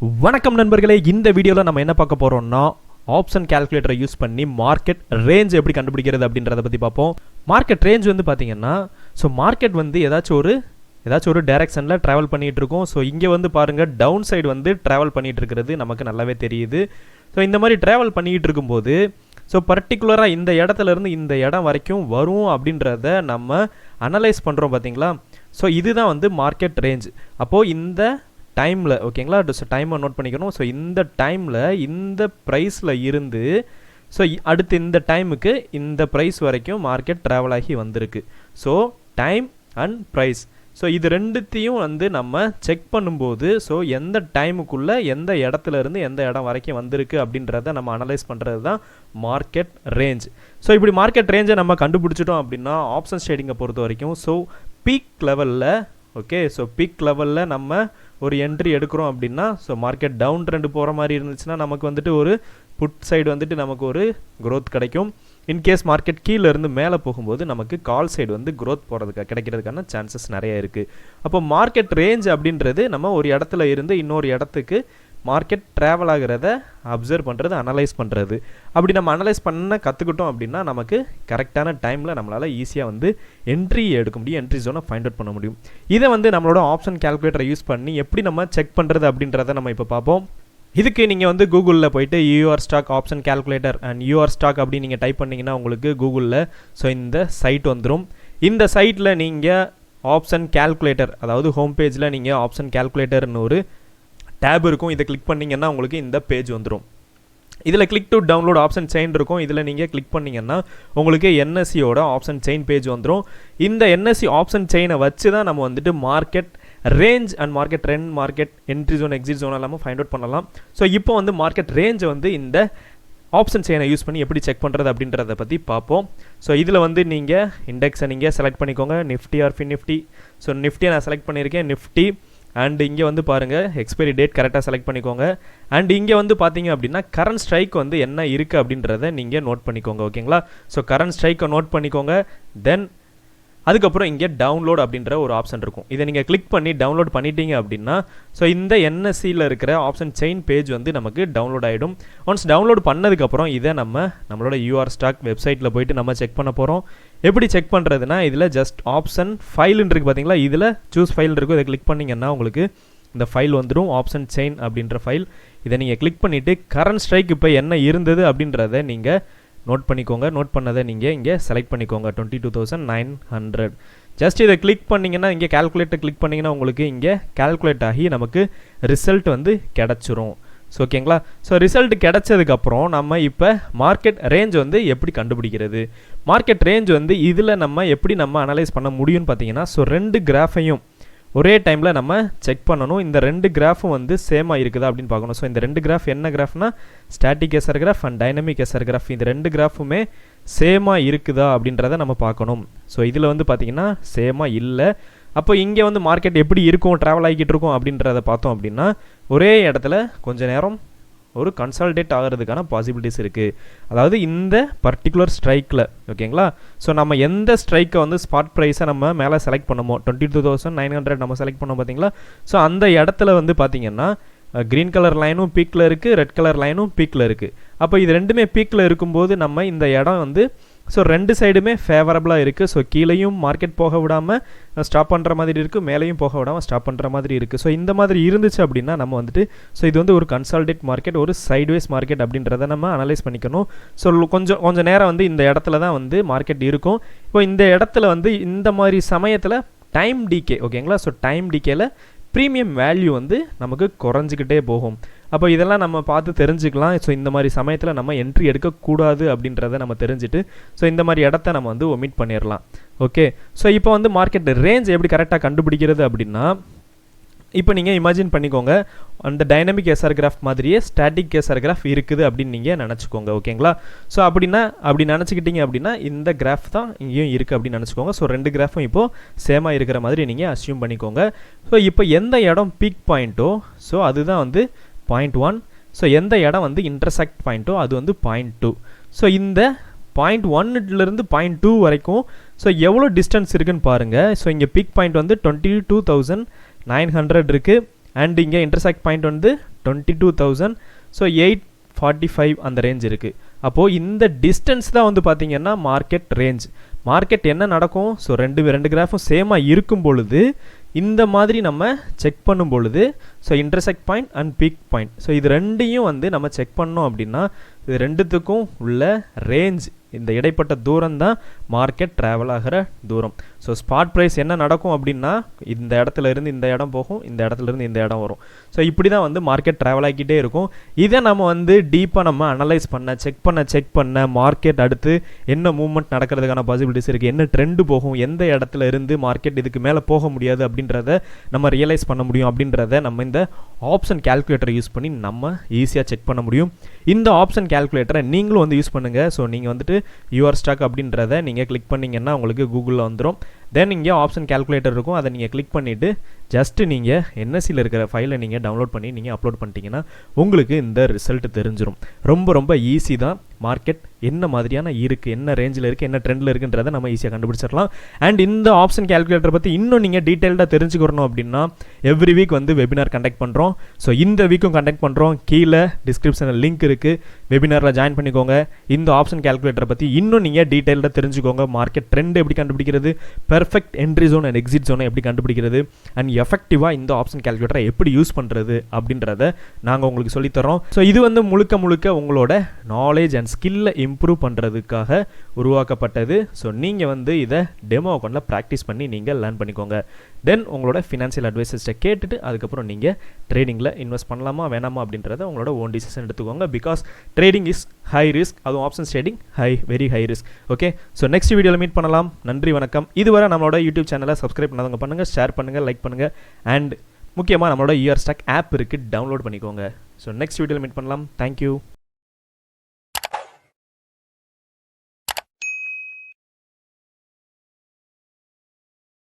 வணக்கம் நண்பர்களே, இந்த வீடியோவில் நம்ம என்ன பார்க்க போகிறோம்னா ஆப்ஷன் கால்குலேட்டரை யூஸ் பண்ணி மார்க்கெட் ரேஞ்ச் எப்படி கண்டுபிடிக்கிறது அப்படின்றத பற்றி பார்ப்போம். மார்க்கெட் ரேஞ்ச் வந்து பார்த்தீங்கன்னா, மார்க்கெட் வந்து ஏதாச்சும் ஒரு டைரக்ஷனில் ட்ராவல் பண்ணிகிட்டு இருக்கும். இங்கே வந்து பாருங்கள், டவுன் சைடு வந்து ட்ராவல் பண்ணிகிட்டு இருக்கிறது நமக்கு நல்லாவே தெரியுது. இந்த மாதிரி ட்ராவல் பண்ணிக்கிட்டு இருக்கும்போது பர்டிகுலராக இந்த இடத்துலேருந்து இந்த இடம் வரைக்கும் வரும் அப்படின்றத நம்ம அனலைஸ் பண்ணுறோம் பார்த்தீங்களா. இதுதான் வந்து மார்க்கெட் ரேஞ்ச். அப்போது இந்த டைமில் ஓகேங்களா, டைமை நோட் பண்ணிக்கணும். இந்த டைமில் இந்த ப்ரைஸில் இருந்து அடுத்து இந்த டைமுக்கு இந்த ப்ரைஸ் வரைக்கும் மார்க்கெட் ட்ராவல் ஆகி வந்திருக்கு. டைம் அண்ட் ப்ரைஸ், இது ரெண்டுத்தையும் வந்து நம்ம செக் பண்ணும்போது எந்த டைமுக்குள்ளே எந்த இடத்துல இருந்து எந்த இடம் வரைக்கும் வந்திருக்கு அப்படின்றத நம்ம அனலைஸ் பண்ணுறது தான் மார்க்கெட் ரேஞ்ச். இப்படி மார்க்கெட் ரேஞ்சை நம்ம கண்டுபிடிச்சிட்டோம் அப்படின்னா ஆப்ஷன்ஸ் ட்ரேடிங்கை பொறுத்த வரைக்கும் பீக் லெவலில் பீக் லெவலில் நம்ம ஒரு என்ட்ரி எடுக்கிறோம் அப்படின்னா மார்க்கெட் டவுன் ட்ரெண்ட் போகிற மாதிரி இருந்துச்சுன்னா நமக்கு வந்துட்டு ஒரு புட் சைடு வந்துட்டு நமக்கு ஒரு க்ரோத் கிடைக்கும். இன்கேஸ் மார்க்கெட் கீழே இருந்து மேலே போகும்போது நமக்கு கால் சைடு வந்து க்ரோத் கிடைக்கிறதுக்கான சான்சஸ் நிறைய இருக்குது. அப்போ மார்க்கெட் ரேஞ்ச் அப்படின்றது நம்ம ஒரு இடத்துல இருந்து இன்னொரு இடத்துக்கு மார்க்கெட் ட்ராவல் ஆகிறத அப்சர்வ் பண்ணுறது, அனலைஸ் பண்ணுறது. அப்படி நம்ம அனலைஸ் பண்ண கற்றுக்கிட்டோம் அப்படின்னா நமக்கு கரெக்டான டைமில் நம்மளால் ஈஸியாக வந்து என்ட்ரி எடுக்க முடியும், என்ட்ரி ஜோனை ஃபைண்ட் அவுட் பண்ண முடியும். இதை வந்து நம்மளோட ஆப்ஷன் கால்குலேட்டரை யூஸ் பண்ணி எப்படி நம்ம செக் பண்ணுறது அப்படின்றத நம்ம இப்போ பார்ப்போம். இதுக்கு நீங்கள் வந்து கூகுளில் போய்ட்டு your stock option calculator and your stock அப்படின்னு நீங்கள் டைப் பண்ணிங்கன்னா உங்களுக்கு கூகுளில் இந்த சைட் வந்துடும். இந்த சைட்டில் நீங்கள் ஆப்ஷன் கால்குலேட்டர், அதாவது ஹோம் பேஜில் நீங்கள் ஆப்ஷன் கால்குலேட்டர்னு ஒரு டேப் இருக்கும். இதை கிளிக் பண்ணிங்கன்னா உங்களுக்கு இந்த பேஜ் வந்துடும். இதில் click to download option chain இருக்கும். இதில் நீங்கள் கிளிக் பண்ணிங்கன்னா உங்களுக்கு என்எஸ்சியோட ஆப்ஷன் செயின் பேஜ் வந்துடும். இந்த என்எஸ்சி ஆப்ஷன் செயினை வச்சு தான் நம்ம வந்துட்டு market range and market trend, market entry zone, exit zone எல்லாமே ஃபைண்ட் அவுட் பண்ணலாம். இப்போ வந்து மார்க்கெட் ரேஞ்சை வந்து இந்த ஆப்ஷன் செயினை யூஸ் பண்ணி எப்படி செக் பண்ணுறது அப்படின்றத பற்றி பார்ப்போம். இதில் வந்து நீங்கள் இண்டெக்ஸை நீங்கள் செலக்ட் பண்ணிக்கோங்க, நிஃப்டி ஆர் ஃபின்னிஃப்டி. நிஃப்டியை நான் செலக்ட் பண்ணியிருக்கேன், நிஃப்டி. அண்ட் இங்கே வந்து பாருங்கள், எக்ஸ்பைரி டேட் கரெக்டாக செலக்ட் பண்ணிக்கோங்க. அண்ட் இங்கே வந்து பார்த்தீங்க அப்படின்னா கரண்ட் ஸ்ட்ரைக் வந்து என்ன இருக்குது அப்படின்றத நீங்கள் நோட் பண்ணிக்கோங்க. ஓகேங்களா, கரண்ட் ஸ்ட்ரைக்கை நோட் பண்ணிக்கோங்க. தென் அதுக்கப்புறம் இங்கே டவுன்லோட் அப்படின்ற ஒரு ஆப்ஷன் இருக்கும். இதை நீங்கள் கிளிக் பண்ணி டவுன்லோட் பண்ணிட்டீங்க அப்படின்னா இந்த என்எஸ்சியில் இருக்கிற ஆப்ஷன் செயின் பேஜ் வந்து நமக்கு டவுன்லோட் ஆகிடும். ஒன்ஸ் டவுன்லோட் பண்ணதுக்கப்புறம் இதை நம்மளோட யூஆர் ஸ்டாக் வெப்சைட்டில் போய்ட்டு நம்ம செக் பண்ண போகிறோம். எப்படி செக் பண்ணுறதுனா, இதில் ஜஸ்ட் ஆப்ஷன் ஃபைலுன்னு இருக்குது பார்த்தீங்களா, இதில் சூஸ் ஃபைல் இருக்கும். இதை கிளிக் பண்ணிங்கன்னா உங்களுக்கு இந்த ஃபைல் வந்துடும், ஆப்ஷன் செயின் அப்படின்ற ஃபைல். இதை நீங்கள் கிளிக் பண்ணிவிட்டு கரண்ட் ஸ்ட்ரைக் இப்போ என்ன இருந்தது அப்படின்றத நீங்கள் நோட் பண்ணிக்கோங்க. நோட் பண்ணதை நீங்கள் இங்கே செலக்ட் பண்ணிக்கோங்க, 22,900. ஜஸ்ட் இதை கிளிக் பண்ணிங்கன்னா இங்கே கால்குலேட்டர் கிளிக் பண்ணிங்கன்னா உங்களுக்கு இங்கே கால்குலேட் ஆகி நமக்கு ரிசல்ட் வந்து கிடச்சிரும். ஓகேங்களா, ரிசல்ட் கிடச்சதுக்கப்புறம் நம்ம இப்போ மார்க்கெட் ரேஞ்ச் வந்து எப்படி கண்டுபிடிக்கிறது, மார்க்கெட் ரேஞ்ச் வந்து இதில் நம்ம எப்படி அனலைஸ் பண்ண முடியும்னு பார்த்தீங்கன்னா, ரெண்டு கிராஃபையும் ஒரே டைமில் நம்ம செக் பண்ணணும். இந்த ரெண்டு கிராஃபும் வந்து சேமாக இருக்குதா அப்படின்னு பார்க்கணும். இந்த ரெண்டு கிராஃப் என்ன கிராஃப்னா, static SR graph and dynamic SR graph. இந்த ரெண்டு கிராஃபுமே சேமாக இருக்குதா அப்படின்றத நம்ம பார்க்கணும். இதில் வந்து பார்த்திங்கன்னா சேமாக இல்லை. அப்போ இங்கே வந்து மார்க்கெட் எப்படி இருக்கும், ட்ராவல் ஆகிக்கிட்டு இருக்கும் அப்படின்றத பார்த்தோம் அப்படின்னா, ஒரே இடத்துல கொஞ்சம் நேரம் ஒரு கன்சால்டேட் ஆகிறதுக்கான பாசிபிலிட்டிஸ் இருக்குது. அதாவது இந்த பர்டிகுலர் ஸ்ட்ரைக்கில் ஓகேங்களா, நம்ம எந்த ஸ்ட்ரைக்கை வந்து ஸ்பாட் ப்ரைஸை நம்ம மேலே செலக்ட் பண்ணமோ 22,900 நம்ம செலக்ட் பண்ணோம் பார்த்தீங்களா. அந்த இடத்துல வந்து பார்த்திங்கன்னா க்ரீன் கலர் லைனும் பீக்கில் இருக்குது, ரெட் கலர் லைனும் பீக்கில் இருக்குது. அப்போ இது ரெண்டுமே பீக்கில் இருக்கும்போது நம்ம இந்த இடம் வந்து ரெண்டு சைடுமே ஃபேவரபுளாக இருக்குது. கீழேயும் மார்க்கெட் போக விடாமல் ஸ்டாப் பண்ணுற மாதிரி இருக்குது, மேலேயும் போக விடாமல் ஸ்டாப் பண்ணுற மாதிரி இருக்குது. இந்த மாதிரி இருந்துச்சு அப்படின்னா நம்ம வந்துட்டு இது வந்து ஒரு கன்சால்டேட் மார்க்கெட், ஒரு சைட்வேஸ் மார்க்கெட் அப்படின்றத நம்ம அனலைஸ் பண்ணிக்கணும். கொஞ்சம் நேரம் வந்து இந்த இடத்துல தான் வந்து மார்க்கெட் இருக்கும். இப்போ இந்த இடத்துல வந்து இந்த மாதிரி சமயத்தில் டைம் டிகே ஓகேங்களா, டைம் டிகேல ப்ரீமியம் வேல்யூ வந்து நமக்கு குறைஞ்சிக்கிட்டே போகும். அப்போ இதெல்லாம் நம்ம பார்த்து தெரிஞ்சுக்கலாம். இந்த மாதிரி சமயத்தில் நம்ம என்ட்ரி எடுக்கக்கூடாது அப்படின்றத நம்ம தெரிஞ்சுட்டு இந்த மாதிரி இடத்த நம்ம வந்து ஒமிட் பண்ணிடலாம். ஓகே, இப்போ வந்து மார்க்கெட் ரேஞ்ச் எப்படி கரெக்டாக கண்டுபிடிக்கிறது அப்படின்னா, இப்போ நீங்கள் இமேஜின் பண்ணிக்கோங்க, அந்த டைனமிக் எஸ்ஆர் கிராஃப் மாதிரியே ஸ்டாட்டிக் எஸ்ஆர் கிராஃப் இருக்குது அப்படின்னு நீங்கள் நினச்சிக்கோங்க. ஓகேங்களா, அப்படி நினச்சிக்கிட்டீங்க அப்படின்னா இந்த கிராஃப் தான் இங்கேயும் இருக்குது அப்படின்னு நினச்சிக்கோங்க. ரெண்டு கிராஃபும் இப்போது சேமாக இருக்கிற மாதிரி நீங்கள் அஸ்யூம் பண்ணிக்கோங்க. இப்போ எந்த இடம் பீக் பாயிண்ட்டோ அதுதான் வந்து பாயிண்ட் 1. எந்த இடம் வந்து இன்டர்செக்ட் பாயிண்ட்டோ அது வந்து பாயிண்ட் 2. இந்த பாயிண்ட் 1லேருந்து பாயிண்ட் 2 வரைக்கும் எவ்வளோ டிஸ்டன்ஸ் இருக்குன்னு பாருங்கள். இங்கே பீக் பாயிண்ட் வந்து 22,900 இருக்குது. அண்ட் இங்கே இன்டர்செக்ட் பாயிண்ட் வந்து 22,000. ஸோ 845 அந்த ரேஞ்ச் இருக்குது. அப்போது இந்த டிஸ்டன்ஸ் தான் வந்து பார்த்திங்கன்னா மார்க்கெட் ரேஞ்ச். மார்க்கெட் என்ன நடக்கும்? ஸோ ரெண்டு கிராஃபும் சேமாக இருக்கும் பொழுது இந்த மாதிரி நம்ம செக் பண்ணும் பொழுது so intersect point and peak point, so இது ரெண்டையும் வந்து நம்ம செக் பண்ணோம் அப்படின்னா இது ரெண்டுத்துக்கும் உள்ள ரேஞ்ச், இந்த இடைப்பட்ட தூரம் தான் மார்க்கெட் ட்ராவல் ஆகிற தூரம். ஸோ ஸ்பாட் ப்ரைஸ் என்ன நடக்கும் அப்படின்னா இந்த இடத்துல இருந்து இந்த இடம் போகும், இந்த இடத்துல இருந்து இந்த இடம் வரும். ஸோ இப்படி தான் வந்து மார்க்கெட் ட்ராவல் ஆகிக்கிட்டே இருக்கும். இதை நம்ம வந்து டீப்பாக நம்ம அனலைஸ் பண்ண செக் பண்ண மார்க்கெட் அடுத்து என்ன மூவ்மெண்ட் நடக்கிறதுக்கான பாசிபிலிட்டிஸ் இருக்குது, என்ன ட்ரெண்டு போகும், எந்த இடத்துல இருந்து மார்க்கெட் இதுக்கு மேலே போக முடியாது அப்படின்றத நம்ம ரியலைஸ் பண்ண முடியும் அப்படின்றத நம்ம இந்த ஆப்ஷன் கால்குலேட்டரை யூஸ் பண்ணி நம்ம ஈஸியாக செக் பண்ண முடியும். இந்த ஆப்ஷன் கால்குலேட்டரை நீங்களும் வந்து யூஸ் பண்ணுங்கள். ஸோ நீங்கள் வந்துட்டு யுவர் ஸ்டாக் அப்படின்றத நீங்கள் கிளிக் பண்ணிங்கன்னா உங்களுக்கு கூகுளில் வந்துடும். தென் இங்கே ஆப்ஷன் கால்குலேட்டர் இருக்கும், அதை நீங்கள் கிளிக் பண்ணிவிட்டு ஜஸ்ட்டு நீங்கள் என்எஸ்சியில் இருக்கிற ஃபைலை நீங்கள் டவுன்லோட் பண்ணி நீங்கள் அப்லோட் பண்ணிட்டீங்கன்னா உங்களுக்கு இந்த ரிசல்ட் தெரிஞ்சிடும். ரொம்ப ஈஸி தான். மார்க்கெட் என்ன மாதிரியான இருக்குது, என்ன ரேஞ்சில் இருக்குது, என்ன ட்ரெண்டில் இருக்குன்றதை நம்ம ஈஸியாக கண்டுபிடிச்சிடலாம். அண்ட் இந்த ஆப்ஷன் கால்குலேட்டர் பற்றி இன்னும் நீங்கள் டீட்டெயில்டாக தெரிஞ்சுக்கணும் அப்படின்னா எவ்ரி வீக் வந்து வெபினார் கண்டக்ட் பண்ணுறோம். ஸோ இந்த வீக்கும் கண்டக்ட் பண்ணுறோம். கீழே டிஸ்கிரிப்ஷனில் லிங்க் இருக்குது, வெபினாரில் ஜாயின் பண்ணிக்கோங்க. இந்த ஆப்ஷன் கால்குலேட்டரை பற்றி இன்னும் நீங்கள் டீட்டெயில்டாக தெரிஞ்சுக்கோங்க. மார்க்கெட் ட்ரெண்ட் எப்படி கண்டுபிடிக்கிறது, perfect entry zone and exit ஜோனை எப்படி கண்டுபிடிக்கிறது, அண்ட் எஃபெக்டிவாக இந்த ஆப்ஷன் கால்குலேட்டரை எப்படி யூஸ் பண்ணுறது அப்படின்றத நாங்கள் உங்களுக்கு சொல்லித்தரோம். ஸோ இது வந்து முழுக்க உங்களோட நாலேஜ் அண்ட் ஸ்கில்லை இம்ப்ரூவ் பண்ணுறதுக்காக உருவாக்கப்பட்டது. ஸோ நீங்கள் வந்து இதை டெமோ அக்கௌண்ட்டில் ப்ராக்டிஸ் பண்ணி நீங்கள் லேர்ன் பண்ணிக்கோங்க. தென் உங்களோட ஃபினான்ஷியல் அட்வைசர்ஸ்ட்டை கேட்டுட்டு அதுக்கப்புறம் நீங்கள் ட்ரேடிங்கில் இன்வெஸ்ட் பண்ணலாமா வேணாமா அப்படின்றத உங்களோட ஓன் டிசிஷன் எடுத்துக்கோங்க. Because trading is high risk, அதுவும் options trading very high risk. Okay, so next வீடியோவில் மீட் பண்ணலாம். நன்றி, வணக்கம். இதுவரை நம்மளோட யூடியூப் சேனலை சப்ஸ்கிரைப் பண்ணாதவங்க பண்ணுங்கள், ஷேர் பண்ணுங்கள், லைக் பண்ணுங்கள். அண்ட் முக்கியமாக நம்மளோட யுவர் ஸ்டாக் ஆப் இருக்குது, டவுன்லோட் பண்ணிக்கோங்க. ஸோ நெக்ஸ்ட் வீடியோவில் மீட் பண்ணலாம். தேங்க்யூ.